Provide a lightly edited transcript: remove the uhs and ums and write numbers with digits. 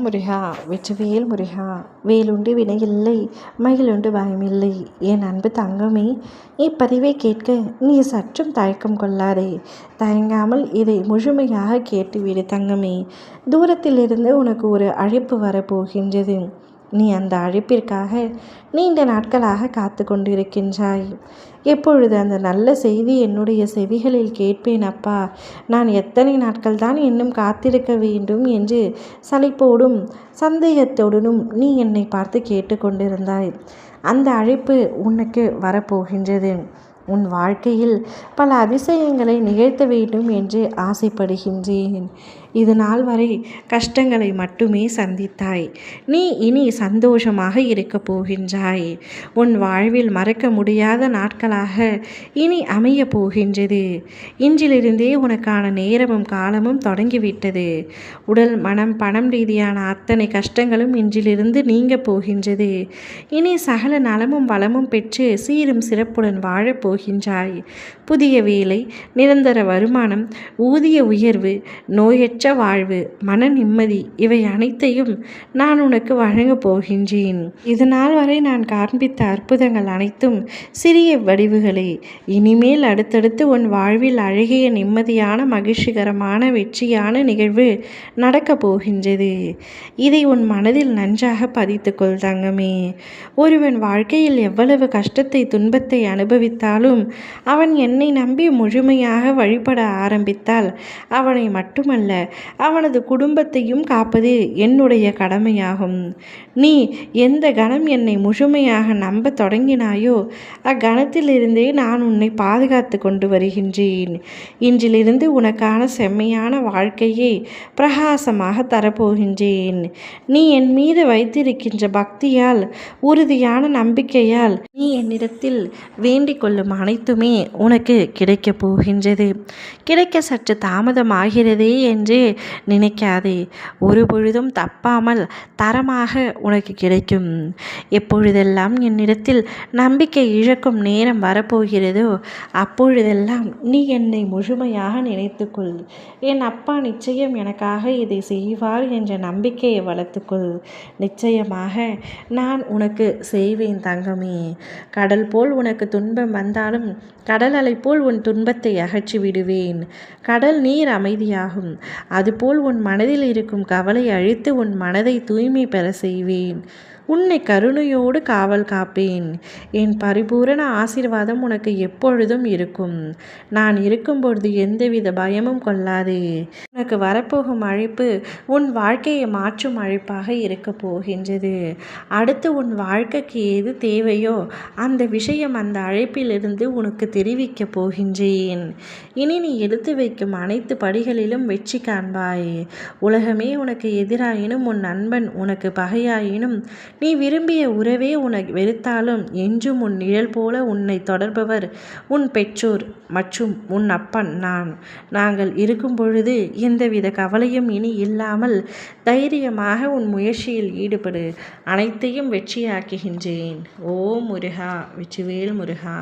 ஓம் முருகா வெற்றிவேல் முருகா. வேலுண்டு வினையில்லை, மயிலுண்டு பயமில்லை. என் அன்பு தங்கமே, இப்பதிவை கேட்க நீ சற்றும் தயக்கம் கொள்ளாதே. தயங்காமல் இதை முழுமையாக கேட்டுவிடு தங்கமே. தூரத்திலிருந்து உனக்கு ஒரு அழைப்பு வரப்போகின்றது. நீ அந்த அழைப்பிற்காக நீண்ட நாட்களாக காத்து கொண்டிருக்கின்றாய். எப்பொழுது அந்த நல்ல செய்தி என்னுடைய செவிகளில் கேட்பேன் அப்பா, நான் எத்தனை நாட்கள் தான் இன்னும் காத்திருக்க வேண்டும் என்று சலிப்போடும் சந்தேகத்தோடும் நீ என்னை பார்த்து கேட்டுக்கொண்டிருந்தாய். அந்த அழைப்பு உனக்கு வரப்போகின்றது. உன் வாழ்க்கையில் பல அதிசயங்களை நிகழ்த்த வேண்டும் என்று ஆசைப்படுகின்றேன். இது நாள் வரை கஷ்டங்களை மட்டுமே சந்தித்தாய். நீ இனி சந்தோஷமாக இருக்கப் போகின்றாய். உன் வாழ்வில் மறக்க முடியாத நாட்களாக இனி அமைய போகின்றது. இன்றிலிருந்தே உனக்கான நேரமும் காலமும் தொடங்கிவிட்டது. உடல் மனம் பணம் ரீதியான அத்தனை கஷ்டங்களும் இன்றிலிருந்து நீங்க போகின்றது. இனி சகல நலமும் வளமும் பெற்று சீரும் சிறப்புடன் வாழப்போகின்றாய். புதிய வேலை, நிரந்தர வருமானம், ஊதிய உயர்வு, நோயற்ற வாழ்வு, மன நிம்மதி இவை அனைத்தையும் நான் உனக்கு வழங்கப் போகின்றேன். இது நாள் வரை நான் காண்பித்த அற்புதங்கள் அனைத்தும் சிறிய வடிவுகளே. இனிமேல் அடுத்தடுத்து உன் வாழ்வில் அழகிய நிம்மதியான மகிழ்ச்சிகரமான வெற்றியான நிகழ்வு நடக்கப் போகின்றது. இதை உன் மனதில் நன்றாக பதித்துக்கொள் தங்கமே. ஒருவன் வாழ்க்கையில் எவ்வளவு கஷ்டத்தை துன்பத்தை அனுபவித்தாலும் அவன் என்னை நம்பி முழுமையாக வழிபட ஆரம்பித்தால் அவனை மட்டுமல்ல அவனது குடும்பத்தையும் காப்பது என்னுடைய கடமையாகும். நீ எந்த கணம் என்னை முழுமையாக நம்ப தொடங்கினாயோ அக்கணத்திலிருந்தே நான் உன்னை பாதுகாத்து கொண்டு வருகின்றேன். இன்றிலிருந்து உனக்கான செம்மையான வாழ்க்கையை பிரகாசமாக தரப்போகின்றேன். நீ என் மீது வைத்திருக்கின்ற பக்தியால், உறுதியான நம்பிக்கையால் நீ என்னிடத்தில் வேண்டிக் கொள்ளும் அனைத்துமே உனக்கு கிடைக்கப் போகின்றது. கிடைக்க சற்று தாமதமாகிறதே என்று நினைக்காதே. ஒரு பொழுதும் தப்பாமல் தரமாக உனக்கு கிடைக்கும். எப்பொழுதெல்லாம் என்னிடத்தில் நம்பிக்கை இழக்கும் நேரம் வரப்போகிறதோ அப்பொழுதெல்லாம் நீ என்னை முழுமையாக நினைத்துக்கொள். என் அப்பா நிச்சயம் எனக்காக இதை செய்வார் என்ற நம்பிக்கையை வளர்த்துக்கொள். நிச்சயமாக நான் உனக்கு செய்வேன் தங்கமே. கடல் போல் உனக்கு துன்பம் வந்தாலும் கடல் அலை போல் உன் துன்பத்தை அகற்றி விடுவேன். கடல் நீர் அமைதியாகும். அதுபோல் உன் மனதில் இருக்கும் கவலை அழித்து உன் மனதை தூய்மை பெற செய்வேன். உன்னை கருணையோடு காவல் காப்பேன். என் பரிபூரண ஆசீர்வாதம் உனக்கு எப்பொழுதும் இருக்கும். நான் இருக்கும்பொழுது எந்தவித பயமும் கொள்ளாதே. உனக்கு வரப்போகும் அழைப்பு உன் வாழ்க்கையை மாற்றும் அழைப்பாக இருக்க போகின்றது. அடுத்து உன் வாழ்க்கைக்கு எது தேவையோ அந்த விஷயம் அந்த அழைப்பிலிருந்து உனக்கு தெரிவிக்க போகின்றேன். இனி நீ எடுத்து வைக்கும் அனைத்து படிகளிலும் வெற்றி காண்பாய். உலகமே உனக்கு எதிராயினும் உன் நண்பன் உனக்கு பகையாயினும் நீ விரும்பிய உறவே உனக்கு வெறுத்தாலும் என்றும் உன் நிழல் போல உன்னை தொடர்பவர் உன் பெற்றோர் மற்றும் உன் அப்பன் நான். நாங்கள் இருக்கும் பொழுது எந்தவித கவலையும் இனி இல்லாமல் தைரியமாக உன் முயற்சியில் ஈடுபடு. அனைத்தையும் வெற்றியாக்குகின்றேன். ஓம் முருகா வெற்றிவேல் முருகா.